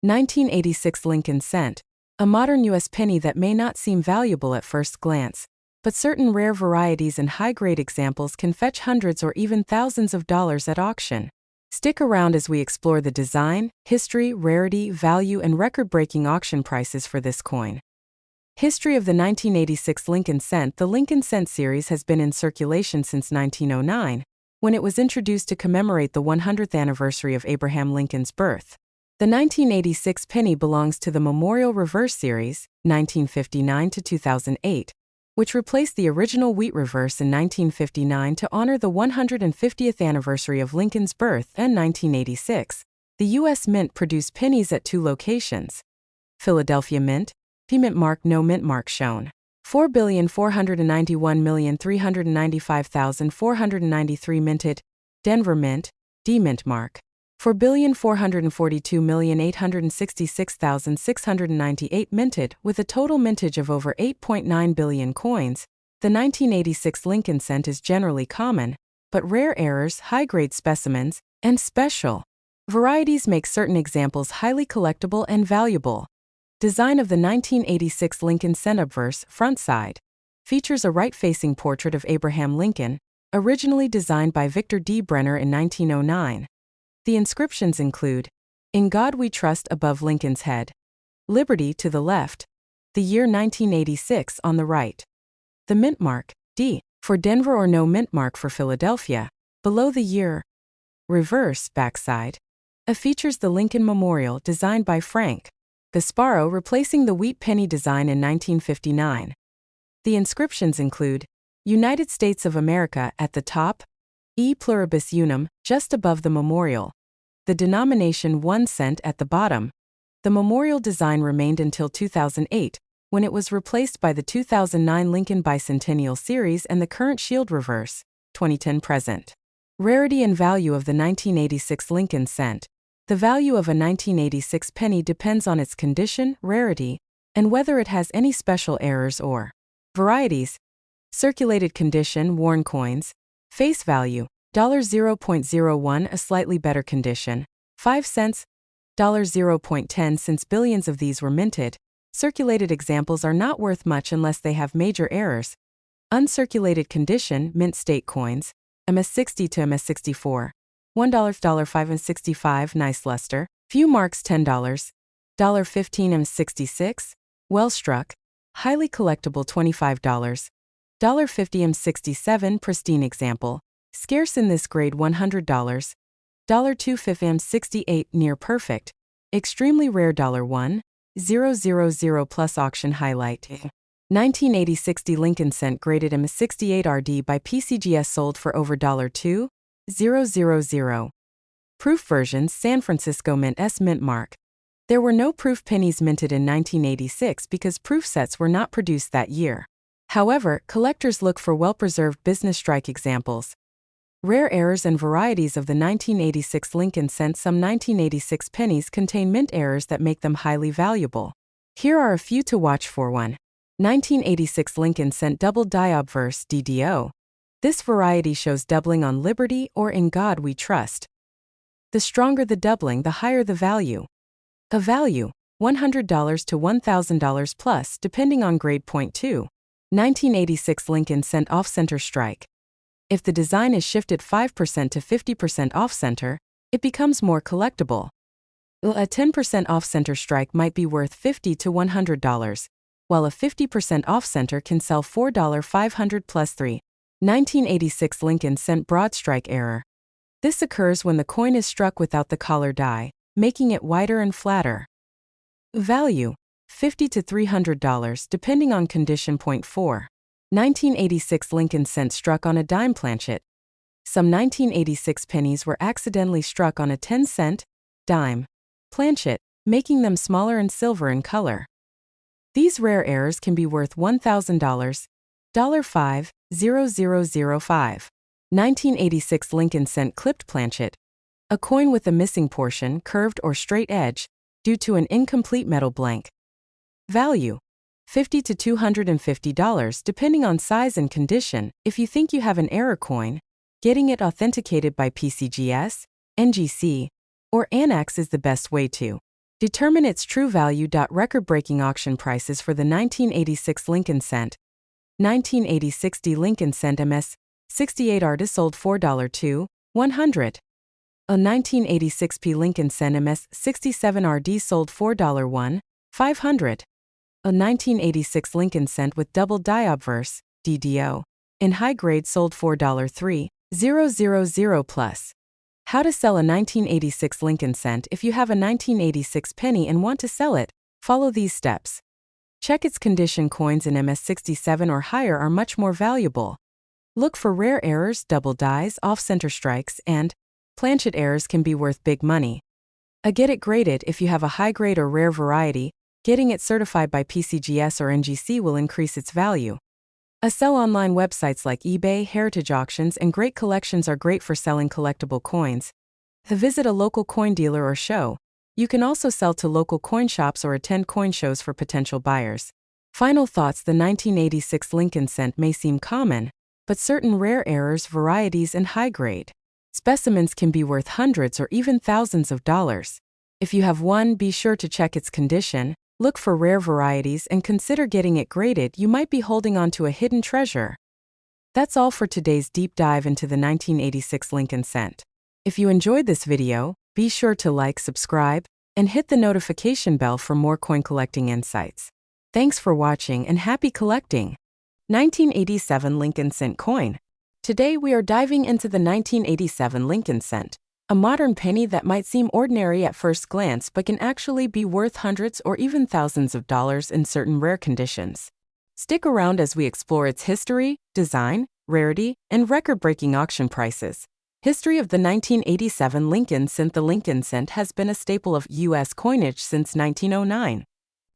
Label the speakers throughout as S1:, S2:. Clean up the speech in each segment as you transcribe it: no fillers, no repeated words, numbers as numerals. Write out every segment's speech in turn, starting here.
S1: 1986 Lincoln Cent, a modern U.S. penny that may not seem valuable at first glance, but certain rare varieties and high-grade examples can fetch hundreds or even thousands of dollars at auction. Stick around as we explore the design, history, rarity, value, and record-breaking auction prices for this coin. History of the 1986 Lincoln Cent. The Lincoln Cent series has been in circulation since 1909, when it was introduced to commemorate the 100th anniversary of Abraham Lincoln's birth. The 1986 penny belongs to the Memorial Reverse Series, 1959 to 2008, which replaced the original wheat reverse in 1959 to honor the 150th anniversary of Lincoln's birth. In 1986, the U.S. Mint produced pennies at two locations. Philadelphia Mint, P mint mark, no mint mark shown. 4,491,395,493 minted. Denver Mint, D mint mark. 4,442,866,698 minted, with a total mintage of over 8.9 billion coins. The 1986 Lincoln Cent is generally common, but rare errors, high-grade specimens, and special varieties make certain examples highly collectible and valuable. Design of the 1986 Lincoln Cent. Obverse, front side, features a right-facing portrait of Abraham Lincoln, originally designed by Victor D. Brenner in 1909. The inscriptions include, "In God We Trust" above Lincoln's head, "Liberty" to the left, the year 1986 on the right. The mint mark, D, for Denver or no mint mark for Philadelphia, below the year. Reverse, backside, features the Lincoln Memorial designed by Frank Gasparro, replacing the wheat penny design in 1959. The inscriptions include, "United States of America" at the top, "E pluribus unum" just above the memorial. The denomination 1 cent at the bottom. The memorial design remained until 2008, when it was replaced by the 2009 Lincoln Bicentennial Series and the current Shield Reverse, 2010 present. Rarity and value of the 1986 Lincoln Cent. The value of a 1986 penny depends on its condition, rarity, and whether it has any special errors or varieties. Circulated condition, worn coins. Face value, $0.01, a slightly better condition, 5 cents, $0.10 since billions of these were minted. Circulated examples are not worth much unless they have major errors. Uncirculated condition, mint state coins, MS60 to MS64. $1, $5 and 65, nice luster. Few marks, $10, $15 M66, well struck, highly collectible, $25, $50 M67, pristine example, scarce in this grade, $100, $2 M68, near perfect, extremely rare, $1, 000 plus auction highlight. 1986 Lincoln Cent graded M68 RD by PCGS sold for over $2, 000. Proof versions, San Francisco Mint S mint mark. There were no proof pennies minted in 1986 because proof sets were not produced that year. However, collectors look for well-preserved business strike examples. Rare errors and varieties of the 1986 Lincoln Cent. Some 1986 pennies contain mint errors that make them highly valuable. Here are a few to watch for. 1. 1986 Lincoln Cent Double Die Obverse, DDO. This variety shows doubling on Liberty or In God We Trust. The stronger the doubling, the higher the value. A value, $100 to $1,000 plus, depending on grade. 2. 1986 Lincoln Cent Off-Center Strike. If the design is shifted 5% to 50% off-center, it becomes more collectible. A 10% off-center strike might be worth $50 to $100, while a 50% off-center can sell $4,500 plus. 3. 1986 Lincoln Cent Broad Strike Error. This occurs when the coin is struck without the collar die, making it wider and flatter. Value, $50 to $300, depending on condition. 4. 1986 Lincoln Cent struck on a dime planchet. Some 1986 pennies were accidentally struck on a 10-cent dime planchet, making them smaller and silver in color. These rare errors can be worth $1,000, $5, 0005. 1986 Lincoln Cent Clipped Planchet. A coin with a missing portion, curved or straight edge, due to an incomplete metal blank. Value, $50 to $250, depending on size and condition. If you think you have an error coin, getting it authenticated by PCGS, NGC, or Annex is the best way to Determine its true value. Record-breaking auction prices for the 1986 Lincoln Cent. 1986 D Lincoln Cent MS 68 artists sold $4 100. A 1986 P Lincoln Cent MS 67 RD sold $4 500. A 1986 Lincoln Cent with double die obverse DDO in high grade sold $4 3,000 plus. How to sell a 1986 Lincoln Cent. If you have a 1986 penny and want to sell it, follow these steps. Check its condition. Coins in MS67 or higher are much more valuable. Look for rare errors, double dies, off-center strikes, and planchet errors can be worth big money. Get it graded. If you have a high-grade or rare variety, getting it certified by PCGS or NGC will increase its value. Sell online. Websites like eBay, Heritage Auctions, and Great Collections are great for selling collectible coins. Visit a local coin dealer or show. You can also sell to local coin shops or attend coin shows for potential buyers. Final thoughts. The 1986 Lincoln Cent may seem common, but certain rare errors, varieties, and high-grade specimens can be worth hundreds or even thousands of dollars. If you have one, be sure to check its condition, look for rare varieties, and consider getting it graded. You might be holding on to a hidden treasure. That's all for today's deep dive into the 1986 Lincoln Cent. If you enjoyed this video, be sure to like, subscribe, and hit the notification bell for more coin collecting insights. Thanks for watching and happy collecting! 1987 Lincoln Cent Coin. Today we are diving into the 1987 Lincoln Cent, a modern penny that might seem ordinary at first glance but can actually be worth hundreds or even thousands of dollars in certain rare conditions. Stick around as we explore its history, design, rarity, and record-breaking auction prices. History of the 1987 Lincoln Cent. The Lincoln Cent has been a staple of U.S. coinage since 1909,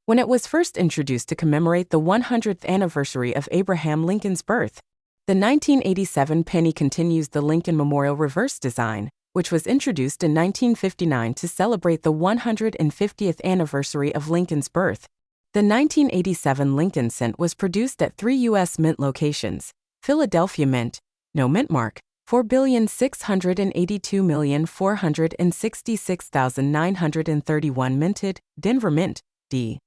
S1: when it was first introduced to commemorate the 100th anniversary of Abraham Lincoln's birth. The 1987 penny continues the Lincoln Memorial reverse design, which was introduced in 1959 to celebrate the 150th anniversary of Lincoln's birth. The 1987 Lincoln Cent was produced at 3 U.S. mint locations: Philadelphia Mint, no mint mark, 4,682,466,931 minted; Denver Mint, D.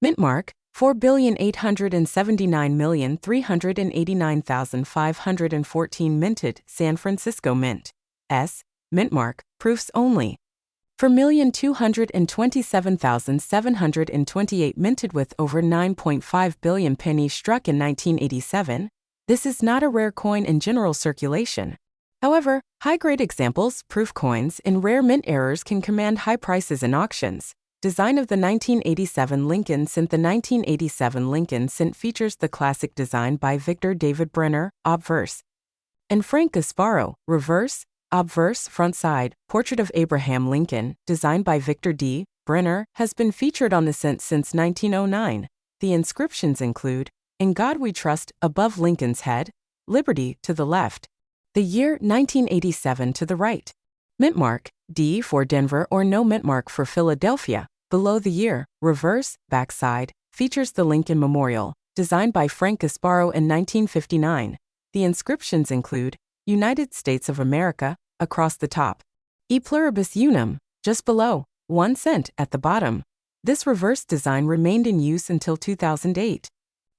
S1: Mint mark, 4,879,389,514 minted; San Francisco Mint, S. Mint mark, proofs only, 4,227,728 minted with over 9.5 billion pennies struck in 1987. This is not a rare coin in general circulation. However, high-grade examples, proof coins, in rare mint errors can command high prices in auctions. Design of the 1987 Lincoln Cent. The 1987 Lincoln Cent features the classic design by Victor David Brenner, obverse, and Frank Gasparo, reverse, obverse, front side. Portrait of Abraham Lincoln, designed by Victor D. Brenner, has been featured on the cent since 1909. The inscriptions include, "In God We Trust," above Lincoln's head, "Liberty" to the left, the year 1987 to the right. Mint mark, D for Denver or no mint mark for Philadelphia, below the year. Reverse, backside, features the Lincoln Memorial, designed by Frank Gasparo in 1959. The inscriptions include, "United States of America," across the top, "E pluribus unum," just below, 1 cent at the bottom. This reverse design remained in use until 2008,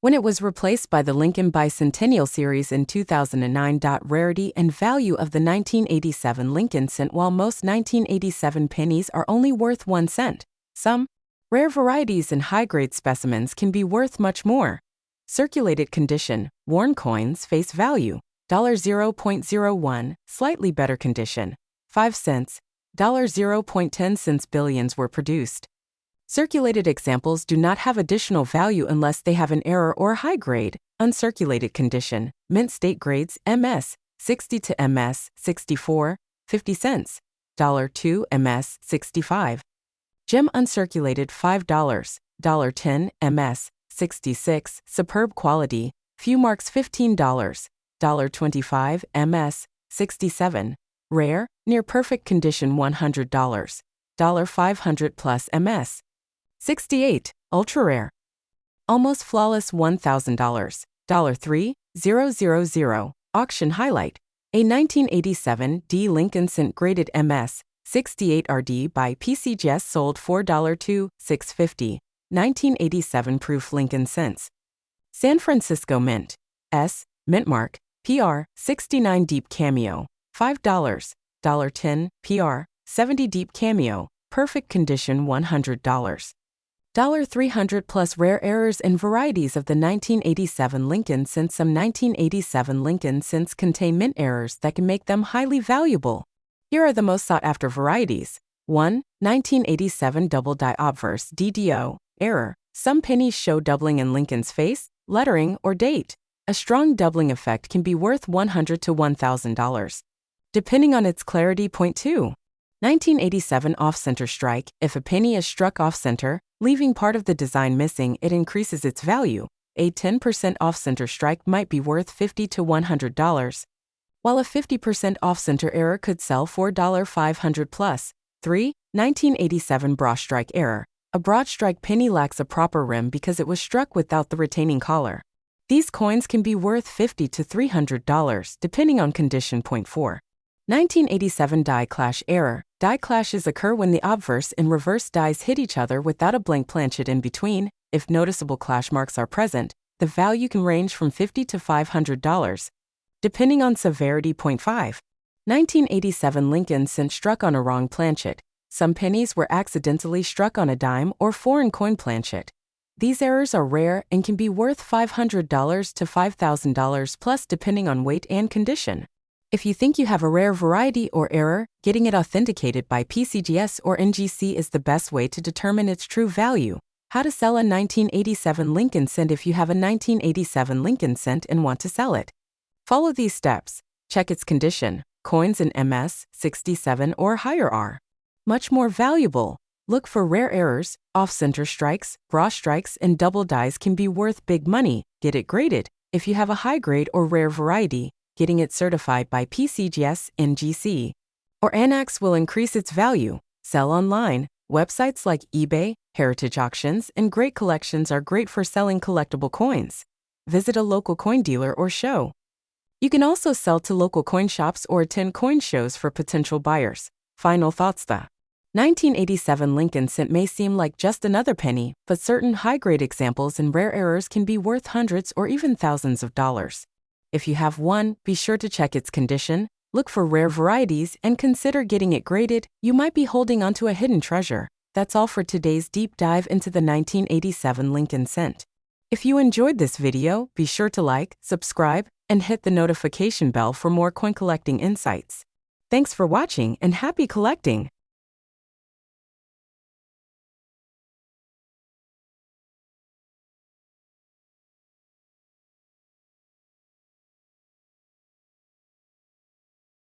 S1: when it was replaced by the Lincoln Bicentennial Series in 2009. Rarity and value of the 1987 Lincoln Cent. While most 1987 pennies are only worth 1 cent, some rare varieties and high-grade specimens can be worth much more. Circulated condition, worn coins, face value, $0.01, slightly better condition, 5 cents, $0.10 since billions were produced. Circulated examples do not have additional value unless they have an error or high grade. Uncirculated condition, mint state grades, MS, 60 to MS, 64, 50 cents, $2 MS, 65. Gem uncirculated $5, $10 MS, 66, superb quality, few marks $15, $25 MS, 67. Rare, near perfect condition $100, $500 plus MS. 68, ultra rare. Almost flawless $1,000, $3,000. Auction highlight. A 1987 D Lincoln Cent graded MS, 68RD by PCGS sold $4 to $6.50. 1987 proof Lincoln cents. San Francisco Mint. S. Mint Mark. PR. 69 Deep Cameo. $5. $1.10. PR. 70 Deep Cameo. Perfect condition $100. $300 plus rare errors and varieties of the 1987 Lincoln cents. Some 1987 Lincoln cents contain mint errors that can make them highly valuable. Here are the most sought-after varieties. 1. 1987 Double Die Obverse DDO. Error. Some pennies show doubling in Lincoln's face, lettering, or date. A strong doubling effect can be worth $100 to $1,000, depending on its clarity. Point 2. 1987 Off-Center Strike. If a penny is struck off-center, leaving part of the design missing, it increases its value. A 10% off-center strike might be worth $50 to $100, while a 50% off-center error could sell for $500 plus. 3. 1987 Broad Strike Error. A broad strike penny lacks a proper rim because it was struck without the retaining collar. These coins can be worth $50 to $300, depending on condition. Point 4. 1987 Die Clash Error. Die clashes occur when the obverse and reverse dies hit each other without a blank planchet in between. If noticeable clash marks are present, the value can range from $50 to $500, depending on severity. Point 5. 1987 Lincoln cent struck on a wrong planchet. Some pennies were accidentally struck on a dime or foreign coin planchet. These errors are rare and can be worth $500 to $5,000 plus, depending on weight and condition. If you think you have a rare variety or error, getting it authenticated by PCGS or NGC is the best way to determine its true value. How to sell a 1987 Lincoln cent. If you have a 1987 Lincoln cent and want to sell it, follow these steps. Check its condition. Coins in MS 67 or higher are much more valuable. Look for rare errors. Off-center strikes, broad strikes, and double dies can be worth big money. Get it graded. If you have a high grade or rare variety, getting it certified by PCGS, NGC, or Annex will increase its value. Sell online. Websites like eBay, Heritage Auctions, and Great Collections are great for selling collectible coins. Visit a local coin dealer or show. You can also sell to local coin shops or attend coin shows for potential buyers. Final thoughts. The 1987 Lincoln cent may seem like just another penny, but certain high-grade examples and rare errors can be worth hundreds or even thousands of dollars. If you have one, be sure to check its condition, look for rare varieties, and consider getting it graded. You might be holding onto a hidden treasure. That's all for today's deep dive into the 1987 Lincoln cent. If you enjoyed this video, be sure to like, subscribe, and hit the notification bell for more coin collecting insights. Thanks for watching and happy collecting!